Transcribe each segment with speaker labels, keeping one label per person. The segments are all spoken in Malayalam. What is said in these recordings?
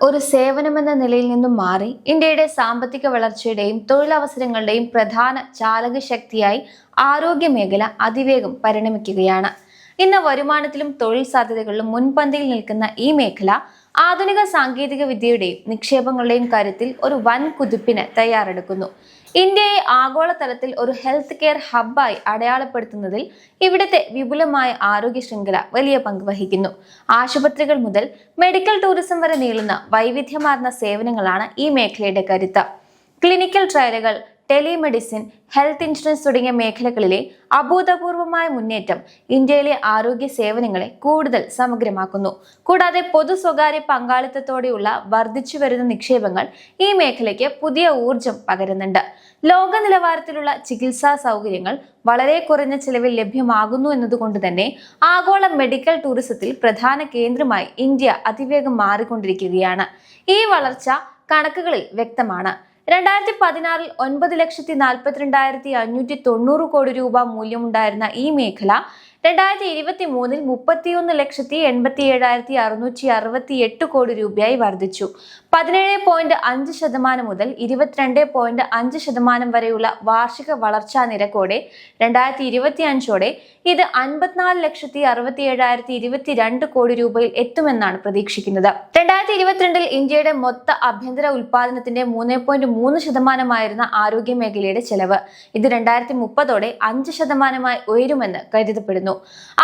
Speaker 1: ഒരു സേവനമെന്ന നിലയിൽ നിന്നും മാറി ഇന്ത്യയുടെ സാമ്പത്തിക വളർച്ചയുടെയും തൊഴിലവസരങ്ങളുടെയും പ്രധാന ചാലക ശക്തിയായി ആരോഗ്യ മേഖല അതിവേഗം പരിണമിക്കുകയാണ്. ഇന്ന് വരുമാനത്തിലും തൊഴിൽ സാധ്യതകളിലും മുൻപന്തിയിൽ നിൽക്കുന്ന ഈ മേഖല ആധുനിക സാങ്കേതിക വിദ്യയുടെയും നിക്ഷേപങ്ങളുടെയും കാര്യത്തിൽ ഒരു വൻ കുതിപ്പിന് തയ്യാറെടുക്കുന്നു. ഇന്ത്യയെ ആഗോളതലത്തിൽ ഒരു ഹെൽത്ത് കെയർ ഹബ്ബായി അടയാളപ്പെടുത്തുന്നതിൽ ഇവിടുത്തെ വിപുലമായ ആരോഗ്യ ശൃംഖല വലിയ പങ്ക് വഹിക്കുന്നു. ആശുപത്രികൾ മുതൽ മെഡിക്കൽ ടൂറിസം വരെ നീളുന്ന വൈവിധ്യമാർന്ന സേവനങ്ങളാണ് ഈ മേഖലയുടെ കരുത്ത്. ക്ലിനിക്കൽ ട്രയലുകൾ, ടെലിമെഡിസിൻ, ഹെൽത്ത് ഇൻഷുറൻസ് തുടങ്ങിയ മേഖലകളിലെ അഭൂതപൂർവമായ മുന്നേറ്റം ഇന്ത്യയിലെ ആരോഗ്യ സേവനങ്ങളെ കൂടുതൽ സമഗ്രമാക്കുന്നു. കൂടാതെ പൊതു സ്വകാര്യ പങ്കാളിത്തത്തോടെയുള്ള വർദ്ധിച്ചു വരുന്ന നിക്ഷേപങ്ങൾ ഈ മേഖലയ്ക്ക് പുതിയ ഊർജം പകരുന്നുണ്ട്. ലോക നിലവാരത്തിലുള്ള ചികിത്സാ സൗകര്യങ്ങൾ വളരെ കുറഞ്ഞ ചിലവിൽ ലഭ്യമാകുന്നു എന്നതുകൊണ്ട് തന്നെ ആഗോള മെഡിക്കൽ ടൂറിസത്തിൽ പ്രധാന കേന്ദ്രമായി ഇന്ത്യ അതിവേഗം മാറിക്കൊണ്ടിരിക്കുകയാണ്. ഈ വളർച്ച കണക്കുകളിൽ വ്യക്തമാണ്. 2016 9,42,590 കോടി രൂപ മൂല്യമുണ്ടായിരുന്ന ഈ മേഖല 2023 31,87,668 കോടി രൂപയായി വർദ്ധിച്ചു. 17.5% മുതൽ 22.5% വരെയുള്ള വാർഷിക വളർച്ചാ നിരക്കോടെ 2025ഓടെ ഇത് 54,67,022 കോടി രൂപയിൽ എത്തുമെന്നാണ് പ്രതീക്ഷിക്കുന്നത്. 2022 ഇന്ത്യയുടെ മൊത്ത ആഭ്യന്തര ഉൽപാദനത്തിന്റെ 3.3% ആരോഗ്യ മേഖലയുടെ ചെലവ്. ഇത് 2030ഓടെ 5% ഉയരുമെന്ന് കരുതപ്പെടുന്നു.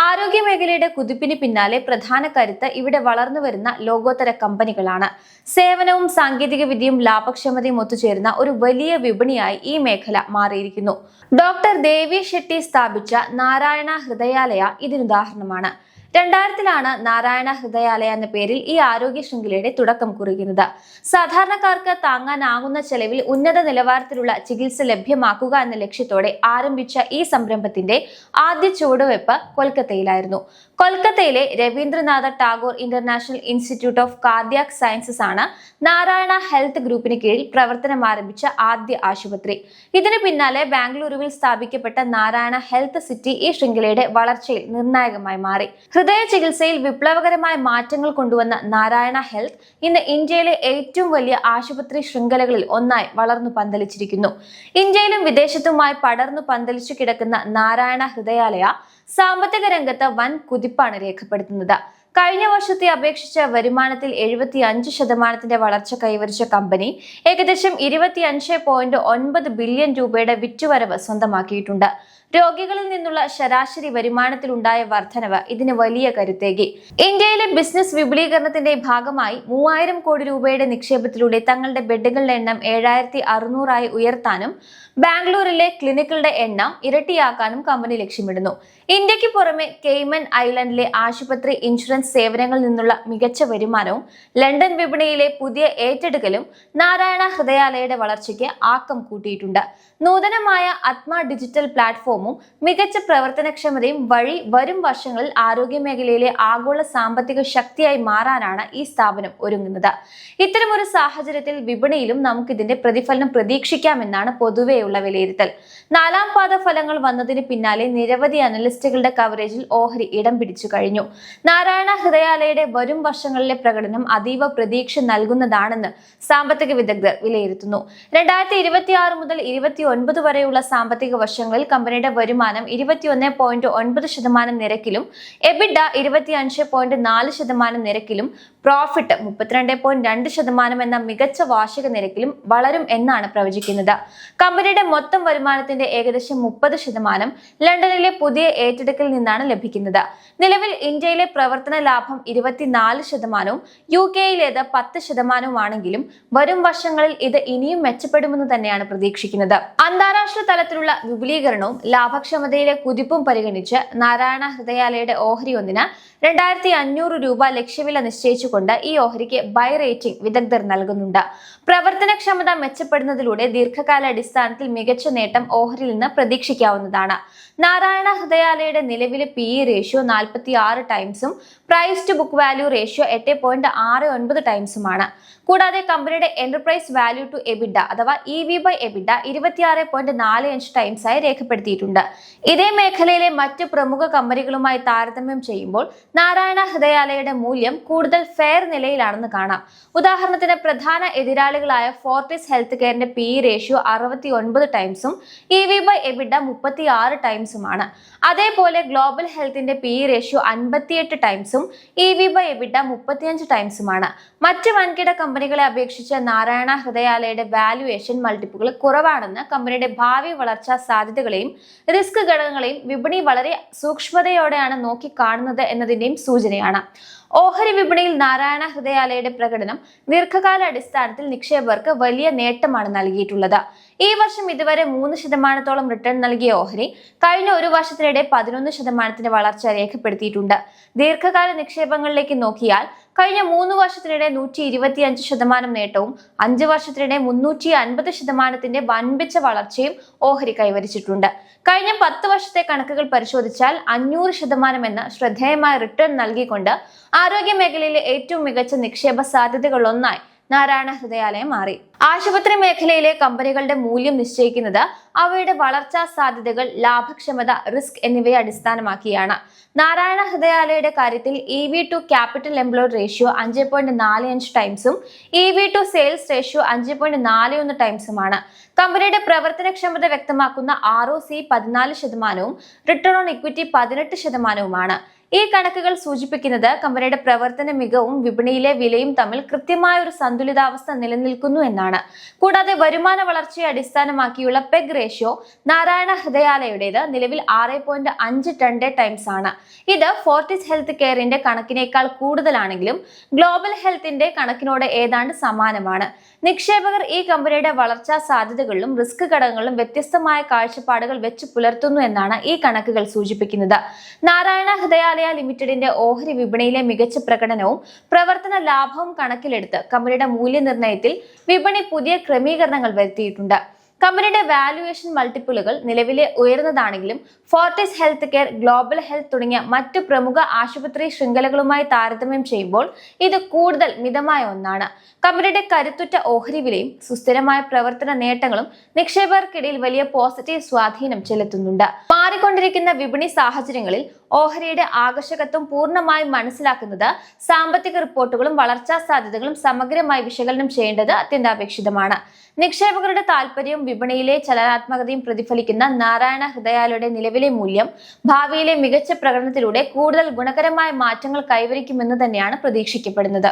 Speaker 1: ആരോഗ്യ മേഖലയുടെ കുതിപ്പിന് പിന്നാലെ പ്രധാന കരുത്ത് ഇവിടെ വളർന്നു വരുന്ന ലോകോത്തര കമ്പനികളാണ്. സേവനവും സാങ്കേതിക വിദ്യയും ലാഭക്ഷമതയും ഒത്തുചേരുന്ന ഒരു വലിയ വിപണിയായി ഈ മേഖല മാറിയിരിക്കുന്നു. ഡോക്ടർ ദേവി ഷെട്ടി സ്ഥാപിച്ച നാരായണ ഹൃദയാലയ ഇതിനുദാഹരണമാണ്. 2000-ലാണ് നാരായണ ഹൃദയാലയ എന്ന പേരിൽ ഈ ആരോഗ്യ ശൃംഖലയുടെ തുടക്കം കുറിക്കുന്നത്. സാധാരണക്കാർക്ക് താങ്ങാനാകുന്ന ചെലവിൽ ഉന്നത നിലവാരത്തിലുള്ള ചികിത്സ ലഭ്യമാക്കുക എന്ന ലക്ഷ്യത്തോടെ ആരംഭിച്ച ഈ സംരംഭത്തിന്റെ ആദ്യ ചുവടുവെപ്പ് കൊൽക്കത്തയിലായിരുന്നു. കൊൽക്കത്തയിലെ Rabindranath Tagore international institute of cardiac sciences ആണ് നാരായണ ഹെൽത്ത് ഗ്രൂപ്പിന് കീഴിൽ പ്രവർത്തനം ആരംഭിച്ച ആദ്യ ആശുപത്രി. ഇതിന് പിന്നാലെ ബാംഗ്ലൂരുവിൽ സ്ഥാപിക്കപ്പെട്ട നാരായണ ഹെൽത്ത് സിറ്റി ഈ ശൃംഖലയുടെ വളർച്ചയിൽ നിർണായകമായി മാറി. ഹൃദയ ചികിത്സയിൽ വിപ്ലവകരമായ മാറ്റങ്ങൾ കൊണ്ടുവന്ന നാരായണ ഹെൽത്ത് ഇന്ന് ഇന്ത്യയിലെ ഏറ്റവും വലിയ ആശുപത്രി ശൃംഖലകളിൽ ഒന്നായി വളർന്നു പന്തലിച്ചിരിക്കുന്നു. ഇന്ത്യയിലും വിദേശത്തുമായി പടർന്നു പന്തലിച്ചു കിടക്കുന്ന നാരായണ ഹൃദയാലയ സാമ്പത്തിക രംഗത്ത് വൻ കുതിപ്പാണ് രേഖപ്പെടുത്തുന്നത്. കഴിഞ്ഞ വർഷത്തെ അപേക്ഷിച്ച് വരുമാനത്തിൽ 75% വളർച്ച കൈവരിച്ച കമ്പനി ഏകദേശം 25.9 ബില്യൺ രൂപയുടെ വിറ്റുവരവ് സ്വന്തമാക്കിയിട്ടുണ്ട്. രോഗികളിൽ നിന്നുള്ള ശരാശരി വരുമാനത്തിലുണ്ടായ വർധനവ് ഇതിന് വലിയ കരുത്തേകി. ഇന്ത്യയിലെ ബിസിനസ് വിപുലീകരണത്തിന്റെ ഭാഗമായി 3000 കോടി രൂപയുടെ നിക്ഷേപത്തിലൂടെ തങ്ങളുടെ ബെഡുകളുടെ എണ്ണം 7600 ഉയർത്താനും ബാംഗ്ലൂരിലെ ക്ലിനിക്കുകളുടെ എണ്ണം ഇരട്ടിയാക്കാനും കമ്പനി ലക്ഷ്യമിടുന്നു. ഇന്ത്യക്ക് പുറമെ കെയ്മൻ ഐലൻഡിലെ ആശുപത്രി ഇൻഷുറൻസ് സേവനങ്ങളിൽ നിന്നുള്ള മികച്ച വരുമാനവും ലണ്ടൻ വിപണിയിലെ പുതിയ ഏറ്റെടുക്കലും നാരായണ ഹൃദയാലയയുടെ വളർച്ചയ്ക്ക് ആക്കം കൂട്ടിയിട്ടുണ്ട്. നൂതനമായ ആത്മ ഡിജിറ്റൽ പ്ലാറ്റ്ഫോമും മികച്ച പ്രവർത്തനക്ഷമതയും വഴി വരും വർഷങ്ങളിൽ ആരോഗ്യ മേഖലയിലെ ആഗോള സാമ്പത്തിക ശക്തിയായി മാറാനാണ് ഈ സ്ഥാപനം ഒരുങ്ങുന്നത്. ഇത്തരമൊരു സാഹചര്യത്തിൽ വിപണിയിലും നമുക്കിതിന്റെ പ്രതിഫലനം പ്രതീക്ഷിക്കാമെന്നാണ് പൊതുവെയുള്ള വിലയിരുത്തൽ. 4ാം പാദ ഫലങ്ങൾ വന്നതിന് പിന്നാലെ നിരവധി അനലിസ്റ്റുകളുടെ കവറേജിൽ ഓഹരി ഇടം പിടിച്ചു കഴിഞ്ഞു. നാരായണ ഹൃദയാലയയുടെ വരും വർഷങ്ങളിലെ പ്രകടനം അതീവ പ്രതീക്ഷ നൽകുന്നതാണെന്ന് സാമ്പത്തിക വിദഗ്ധർ വിലയിരുത്തുന്നു. 2026 മുതൽ 2029 വരെയുള്ള സാമ്പത്തിക വർഷങ്ങളിൽ കമ്പനിയുടെ വരുമാനം 21.9% നിരക്കിലും എബിഡ 25.4% നിരക്കിലും പ്രോഫിറ്റ് 32.2% എന്ന മികച്ച വാർഷിക നിരക്കിലും വളരും എന്നാണ് പ്രവചിക്കുന്നത്. കമ്പനിയുടെ മൊത്തം വരുമാനത്തിന്റെ ഏകദേശം 30% ലണ്ടനിലെ പുതിയ ഏറ്റെടുക്കലിൽ നിന്നാണ് ലഭിക്കുന്നത്. നിലവിൽ ഇന്ത്യയിലെ പ്രവർത്തന ലാഭം 24%, UK-യിലേത് 10% ആണെങ്കിലും വരും വർഷങ്ങളിൽ ഇത് ഇനിയും മെച്ചപ്പെടുമെന്ന് തന്നെയാണ് പ്രതീക്ഷിക്കുന്നത്. അന്താരാഷ്ട്ര തലത്തിലുള്ള വിപുലീകരണവും ലാഭക്ഷമതയിലെ കുതിപ്പും പരിഗണിച്ച് നാരായണ ഹൃദയാലയയുടെ ഓഹരി ഒന്നിന് 2500 രൂപ ലക്ഷ്യവില നിശ്ചയിച്ചുകൊണ്ട് ഈ ഓഹരിക്ക് ബൈ റേറ്റിംഗ് വിദഗ്ധർ നൽകുന്നുണ്ട്. പ്രവർത്തനക്ഷമത മെച്ചപ്പെടുന്നതിലൂടെ ദീർഘകാല അടിസ്ഥാനത്തിൽ മികച്ച നേട്ടം ഓഹരിയിൽ നിന്ന് പ്രതീക്ഷിക്കാവുന്നതാണ്. നാരായണ ഹൃദയാലയയുടെ നിലവിലെ PE റേഷ്യോ 46 ടൈംസും price to book value ratio 8.69 ടൈംസുമാണ്. കൂടാതെ കമ്പനിയുടെ എന്റർപ്രൈസ് വാല്യൂ ടു എബിഡ അഥവാ EV/EBITDA 26.45 ടൈംസായി രേഖപ്പെടുത്തിയിട്ടുണ്ട്. നേടിയിട്ടുണ്ട്. ഇതേ മേഖലയിലെ മറ്റ് പ്രമുഖ കമ്പനികളുമായി താരതമ്യം ചെയ്യുമ്പോൾ നാരായണ ഹൃദയാലയയുടെ മൂല്യം കൂടുതൽ ഫെയർ നിലയിലാണെന്ന് കാണാം. ഉദാഹരണത്തിന് പ്രധാന എതിരാളികളായ ഫോർട്ടിസ് ഹെൽത്ത് കെയറിന്റെ PE റേഷ്യോ 69 ടൈംസും EV/EBITDA 36 ടൈംസുമാണ്. അതേപോലെ ഗ്ലോബൽ ഹെൽത്തിന്റെ PE റേഷ്യോ 58 ടൈംസും EV/EBITDA 35 ടൈംസുമാണ്. മറ്റ് വൻകിട കമ്പനികളെ അപേക്ഷിച്ച് നാരായണ ഹൃദയാലയയുടെ വാല്യുവേഷൻ മൾട്ടിപ്പിളുകൾ കുറവാണെന്ന് കമ്പനിയുടെ ഭാവി വളർച്ചാ സാധ്യതകളെയും റിസ്ക് ഘടകങ്ങളെയും വിപണി വളരെ സൂക്ഷ്മതയോടെയാണ് നോക്കിക്കാണുന്നത് എന്നതിന്റെയും സൂചനയാണ്. ഓഹരി വിപണിയിൽ നാരായണ ഹൃദയാലയയുടെ പ്രകടനം ദീർഘകാല അടിസ്ഥാനത്തിൽ നിക്ഷേപകർക്ക് വലിയ നേട്ടമാണ് നൽകിയിട്ടുള്ളത്. ഈ വർഷം ഇതുവരെ 3% റിട്ടേൺ നൽകിയ ഓഹരി കഴിഞ്ഞ ഒരു വർഷത്തിനിടെ 11% വളർച്ച രേഖപ്പെടുത്തിയിട്ടുണ്ട്. ദീർഘകാല നിക്ഷേപങ്ങളിലേക്ക് നോക്കിയാൽ കഴിഞ്ഞ 3 വർഷത്തിനിടെ 125% നേട്ടവും 5 വർഷത്തിനിടെ 350% വൻപിച്ച വളർച്ചയും ഓഹരി കൈവരിച്ചിട്ടുണ്ട്. കഴിഞ്ഞ 10 വർഷത്തെ കണക്കുകൾ പരിശോധിച്ചാൽ 500% എന്ന ശ്രദ്ധേയമായ റിട്ടേൺ നൽകിക്കൊണ്ട് ആരോഗ്യ മേഖലയിലെ ഏറ്റവും മികച്ച നിക്ഷേപ സാധ്യതകളിലൊന്നായി നാരായണ ഹൃദയാലയം മാറി. ആശുപത്രി മേഖലയിലെ കമ്പനികളുടെ മൂല്യം നിശ്ചയിക്കുന്നത് അവയുടെ വളർച്ചാ സാധ്യതകൾ, ലാഭക്ഷമത, റിസ്ക് എന്നിവയെ അടിസ്ഥാനമാക്കിയാണ്. നാരായണ ഹൃദയാലയയുടെ കാര്യത്തിൽ EV/to capital employed ratio 5.45 ടൈംസും EV/to sales ratio 5.41 ടൈംസുമാണ്. കമ്പനിയുടെ പ്രവർത്തനക്ഷമത വ്യക്തമാക്കുന്ന ROC 14%, റിട്ടേൺ ഓൺ ഇക്വിറ്റി 18%. ഈ കണക്കുകൾ സൂചിപ്പിക്കുന്നത് കമ്പനിയുടെ പ്രവർത്തന മികവും വിപണിയിലെ വിലയും തമ്മിൽ കൃത്യമായ ഒരു സന്തുലിതാവസ്ഥ നിലനിൽക്കുന്നു എന്നാണ്. കൂടാതെ വരുമാന വളർച്ചയെ അടിസ്ഥാനമാക്കിയുള്ള PEG റേഷ്യോ നാരായണ ഹൃദയാലയയുടേത് നിലവിൽ 6.52 ടൈംസ് ആണ്. ഇത് ഫോർട്ടിസ് ഹെൽത്ത് കെയറിന്റെ കണക്കിനേക്കാൾ കൂടുതലാണെങ്കിലും ഗ്ലോബൽ ഹെൽത്തിന്റെ കണക്കിനോട് ഏതാണ്ട് സമാനമാണ്. നിക്ഷേപകർ ഈ കമ്പനിയുടെ വളർച്ചാ സാധ്യതകളിലും റിസ്ക് ഘടകങ്ങളിലും വ്യത്യസ്തമായ കാഴ്ചപ്പാടുകൾ വെച്ച് പുലർത്തുന്നു എന്നാണ് ഈ കണക്കുകൾ സൂചിപ്പിക്കുന്നത്. നാരായണ ഹൃദയാലയ ലിമിറ്റഡിന്റെ ഓഹരി വിപണിയിലെ മികച്ച പ്രകടനവും പ്രവർത്തന ലാഭവും കണക്കിലെടുത്ത് കമ്പനിയുടെ മൂല്യനിർണ്ണയത്തിൽ വിപണി പുതിയ ക്രമീകരണങ്ങൾ വരുത്തിയിട്ടുണ്ട്. കമ്പനിയുടെ വാല്യുവേഷൻ മൾട്ടിപ്പിളുകൾ നിലവിലെ ഉയർന്നതാണെങ്കിലും Fortis Health Care, Global Health തുടങ്ങിയ മറ്റു പ്രമുഖ ആശുപത്രി ശൃംഖലകളുമായി താരതമ്യം ചെയ്യുമ്പോൾ ഇത് കൂടുതൽ മിതമായ ഒന്നാണ്. കമ്പനിയുടെ കരുത്തുറ്റ ഓഹരി വിലയും സുസ്ഥിരമായ പ്രവർത്തന നേട്ടങ്ങളും നിക്ഷേപകർക്കിടയിൽ വലിയ പോസിറ്റീവ് സ്വാധീനം ചെലുത്തുന്നുണ്ട്. മാറിക്കൊണ്ടിരിക്കുന്ന വിപണി സാഹചര്യങ്ങളിൽ ഓഹരിയുടെ ആകർഷകത്വം പൂർണ്ണമായും മനസ്സിലാക്കുന്നത് സാമ്പത്തിക റിപ്പോർട്ടുകളും വളർച്ചാ സാധ്യതകളും സമഗ്രമായി വിശകലനം ചെയ്യേണ്ടത് അത്യന്താപേക്ഷിതമാണ്. നിക്ഷേപകരുടെ താൽപര്യവും വിപണിയിലെ ചലനാത്മകതയും പ്രതിഫലിക്കുന്ന നാരായണ ഹൃദയാലയയുടെ നിലവിലെ മൂല്യം ഭാവിയിലെ മികച്ച പ്രകടനത്തിലൂടെ കൂടുതൽ ഗുണകരമായ മാറ്റങ്ങൾ കൈവരിക്കുമെന്ന് തന്നെയാണ് പ്രതീക്ഷിക്കപ്പെടുന്നത്.